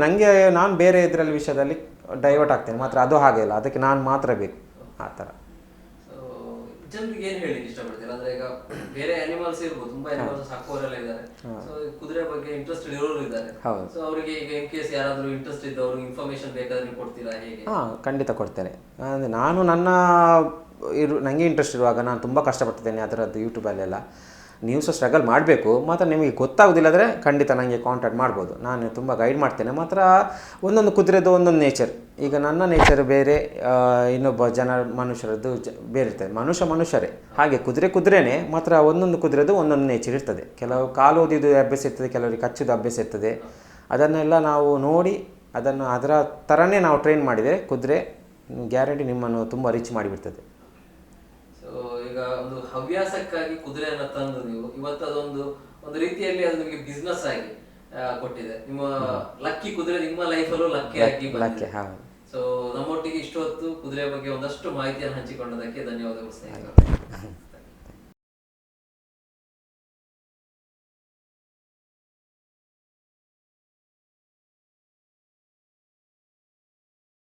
ನನಗೆ ನಾನು ಬೇರೆ ಇದರಲ್ಲಿ ವಿಷಯದಲ್ಲಿ ಡೈವರ್ಟ್ ಆಗ್ತೇನೆ. ಮಾತ್ರ ಅದು ಹಾಗೆ ಇಲ್ಲ, ಅದಕ್ಕೆ ನಾನು ಮಾತ್ರ ಬೇಕು ಆ ಥರ. ಜನರಿಗೆ ಏನು ಹೇಳಿ ಇಷ್ಟಪಡ್ತೀರಾ? ಅಂದ್ರೆ ಈಗ ಬೇರೆ ಅನಿಮಲ್ಸ್ ಇರ್ಬೋದು, ತುಂಬಾ ಅನಿಮಲ್ಸ್ ಸಾಕೋರೆಲ್ಲ ಇದ್ದಾರೆ. ಸೊ ಕುದುರೆ ಬಗ್ಗೆ ಇಂಟ್ರೆಸ್ಟ್ ಇರೋರು ಇದ್ದಾರೆ. ಸೊ ಅವರಿಗೆ ಈಗ ಇನ್ ಕೇಸ್ ಯಾರಾದರೂ ಇಂಟ್ರೆಸ್ಟ್ ಇದ್ದವರು ಇನ್ಫಾರ್ಮೇಶನ್ ಬೇಕಾದ್ರೆ ನೀವು ಕೊಡ್ತೀರಾ ಹೇಗೆ? ಖಂಡಿತ ಕೊಡ್ತೇನೆ. ಅಂದರೆ ನಾನು ನನಗೆ ಇಂಟ್ರೆಸ್ಟ್ ಇರುವಾಗ ನಾನು ತುಂಬ ಕಷ್ಟಪಡ್ತಿದ್ದೇನೆ ಅದರದ್ದು ಯೂಟ್ಯೂಬಲ್ಲೆಲ್ಲ. ನೀವು ಸಹ ಸ್ಟ್ರಗಲ್ ಮಾಡಬೇಕು. ಮಾತ್ರ ನಿಮಗೆ ಗೊತ್ತಾಗೋದಿಲ್ಲ ಅಂದರೆ ಖಂಡಿತ ನನಗೆ ಕಾಂಟ್ಯಾಕ್ಟ್ ಮಾಡ್ಬೋದು, ನಾನು ತುಂಬ ಗೈಡ್ ಮಾಡ್ತೇನೆ. ಮಾತ್ರ ಒಂದೊಂದು ಕುದುರೆದು ಒಂದೊಂದು ನೇಚರ್. ಈಗ ನನ್ನ ನೇಚರ್ ಬೇರೆ, ಇನ್ನೊಬ್ಬ ಮನುಷ್ಯರದ್ದು ಬೇರೆ ಇರ್ತದೆ. ಮನುಷ್ಯರೇ ಹಾಗೆ, ಕುದುರೆನೇ. ಮಾತ್ರ ಒಂದೊಂದು ಕುದುರೆದು ಒಂದೊಂದು ನೇಚರ್ ಇರ್ತದೆ. ಕೆಲವು ಕಾಲು ಓದಿದ್ದು ಅಭ್ಯಾಸ ಇರ್ತದೆ, ಕೆಲವರಿಗೆ ಕಚ್ಚೋದು ಅಭ್ಯಾಸ ಇರ್ತದೆ. ಅದನ್ನೆಲ್ಲ ನಾವು ನೋಡಿ ಅದರ ಥರನೇ ನಾವು ಟ್ರೈನ್ ಮಾಡಿದರೆ ಕುದುರೆ ಗ್ಯಾರಂಟಿ ನಿಮ್ಮನ್ನು ತುಂಬ ರಿಚ್ ಮಾಡಿಬಿಡ್ತದೆ. ಈಗ ಒಂದು ಹವ್ಯಾಸಕ್ಕಾಗಿ ಕುದುರೆಯನ್ನ ತಂದು ನೀವು ಇವತ್ತು ಒಂದು ರೀತಿಯಲ್ಲಿ ಅದು ನಿಮಗೆ ಬಿಸ್ನೆಸ್ ಆಗಿ ಕೊಟ್ಟಿದೆ. ನಿಮ್ಮ ಲಕ್ಕಿ ಕುದುರೆ ನಿಮ್ಮ ಲೈಫಲ್ಲೂ ಲಕ್ಕಿ ಆಗಿ ಬಂದಿದೆ. ಸೊ ನಮ್ಮೊಟ್ಟಿಗೆ ಇಷ್ಟೊತ್ತು ಕುದುರೆ ಬಗ್ಗೆ ಒಂದಷ್ಟು ಮಾಹಿತಿಯನ್ನು ಹಂಚಿಕೊಂಡದಕ್ಕೆ ಧನ್ಯವಾದಗಳು ಸ್ನೇಹಿತರೆ.